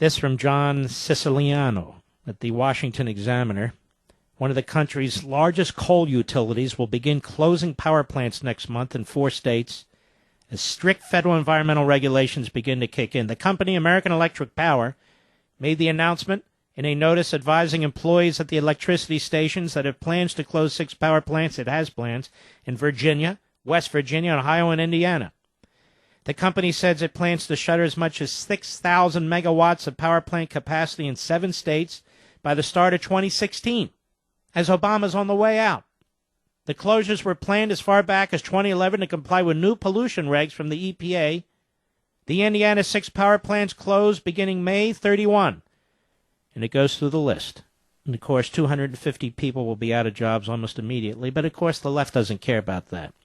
This from John Siciliano at the Washington Examiner. One of the country's largest coal utilities will begin closing power plants next month in 4 states as strict federal environmental regulations begin to kick in. The company, American Electric Power, made the announcement in a notice advising employees at the electricity stations that it plans to close 6 power plants. It has plans in Virginia, West Virginia, Ohio, and Indiana. The company says it plans to shutter as much as 6,000 megawatts of power plant capacity in 7 states by the start of 2016, as Obama's on the way out. The closures were planned as far back as 2011 to comply with new pollution regs from the EPA. The Indiana 6 power plants closed beginning May 31. And it goes through the list. And, of course, 250 people will be out of jobs almost immediately. But, of course, the left doesn't care about that.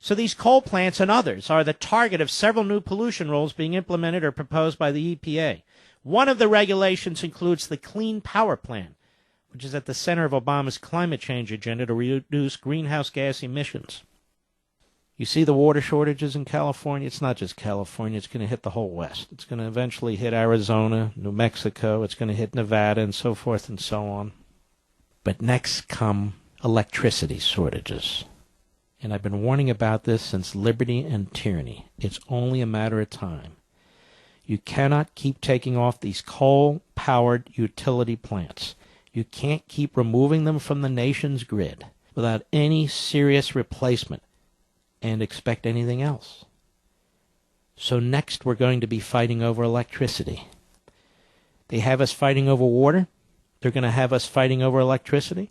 So these coal plants and others are the target of several new pollution rules being implemented or proposed by the EPA. One of the regulations includes the Clean Power Plan, which is at the center of Obama's climate change agenda to reduce greenhouse gas emissions. You see the water shortages in California? It's not just California. It's going to hit the whole West. It's going to eventually hit Arizona, New Mexico. It's going to hit Nevada and so forth and so on. But next come electricity shortages. And I've been warning about this since Liberty and Tyranny. It's only a matter of time. You cannot keep taking off these coal-powered utility plants. You can't keep removing them from the nation's grid without any serious replacement and expect anything else. So next we're going to be fighting over electricity. They have us fighting over water. They're going to have us fighting over electricity.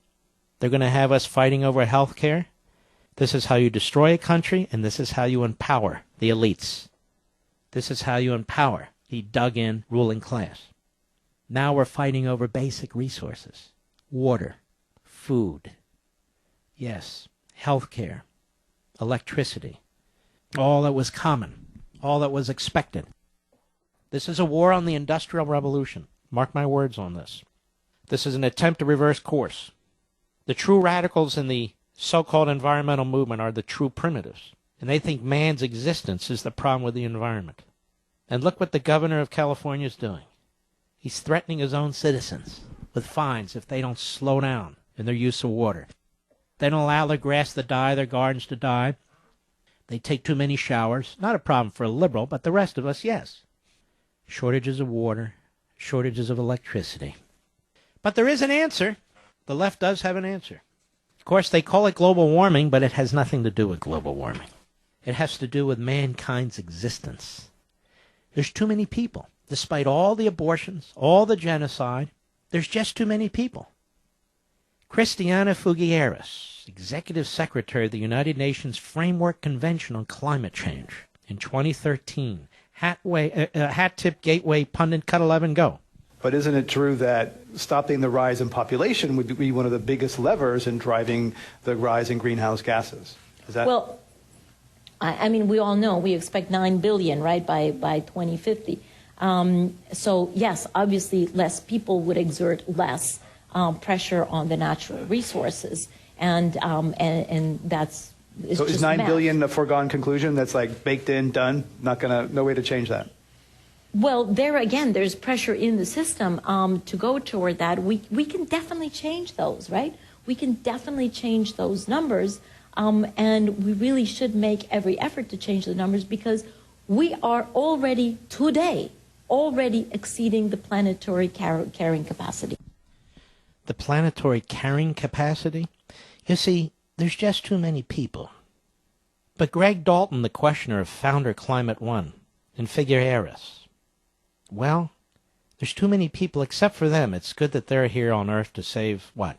They're going to have us fighting over health care. This is how you destroy a country, and this is how you empower the elites. This is how you empower the dug-in ruling class. Now we're fighting over basic resources. Water, food, yes, health care, electricity, all that was common, all that was expected. This is a war on the Industrial Revolution. Mark my words on this. This is an attempt to reverse course. The true radicals in the so-called environmental movement are the true primitives, and they think man's existence is the problem with the environment. And look what the governor of California is doing. He's threatening his own citizens with fines if they don't slow down in their use of water. They don't allow their grass to die, their gardens to die. They take too many showers. Not a problem for a liberal, but the rest of us, yes. Shortages of water, shortages of electricity. But there is an answer. The left does have an answer. Of course, they call it global warming, but it has nothing to do with global warming. It has to do with mankind's existence. There's too many people. Despite all the abortions, all the genocide, there's just too many people. Christiana Figueres, Executive Secretary of the United Nations Framework Convention on Climate Change in 2013. Hat tip gateway pundit, cut 11, go. But isn't it true that stopping the rise in population would be one of the biggest levers in driving the rise in greenhouse gases? Is that... Well, I mean, we all know we expect 9 billion, right, by 2050. So, yes, obviously less people would exert less pressure on the natural resources. And that's... So is 9 billion a foregone conclusion that's like baked in, done, no way to change that? Well, there again, there's pressure in the system to go toward that. We can definitely change those, right? We can definitely change those numbers, and we really should make every effort to change the numbers because we are already exceeding the planetary carrying capacity. The planetary carrying capacity? You see, there's just too many people. But Greg Dalton, the questioner of Founder Climate One, and Figueres, well, there's too many people except for them. It's good that they're here on Earth to save what?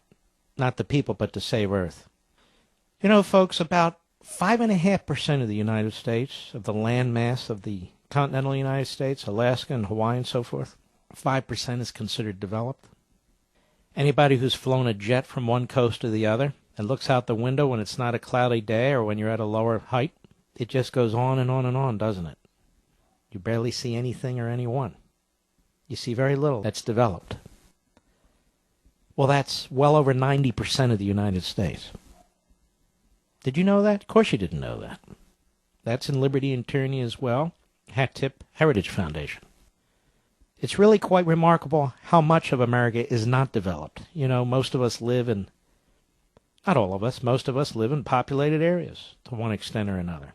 Not the people, but to save Earth. You know, folks, about 5.5% of the United States, of the land mass of the continental United States, Alaska and Hawaii and so forth, 5% is considered developed. Anybody who's flown a jet from one coast to the other and looks out the window when it's not a cloudy day or when you're at a lower height, it just goes on and on and on, doesn't it? You barely see anything or anyone. You see very little that's developed. Well, that's well over 90% of the United States. Did you know that? Of course you didn't know that. That's in Liberty and Tyranny as well. Hat tip, Heritage Foundation. It's really quite remarkable how much of America is not developed. You know, most of us live in, not all of us, most of us live in populated areas to one extent or another.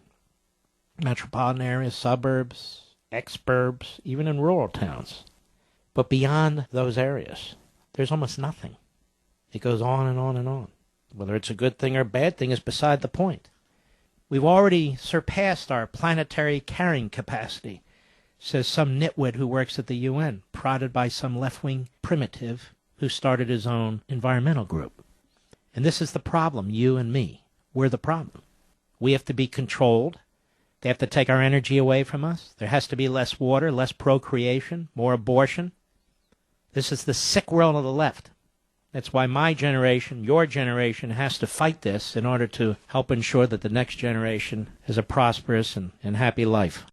Metropolitan areas, suburbs, exurbs, even in rural towns. But beyond those areas, there's almost nothing. It goes on and on and on. Whether it's a good thing or a bad thing is beside the point. We've already surpassed our planetary carrying capacity, says some nitwit who works at the UN, prodded by some left-wing primitive who started his own environmental group. And this is the problem, you and me. We're the problem. We have to be controlled. They have to take our energy away from us. There has to be less water, less procreation, more abortion. This is the sick world of the left. That's why my generation, your generation, has to fight this in order to help ensure that the next generation has a prosperous and happy life.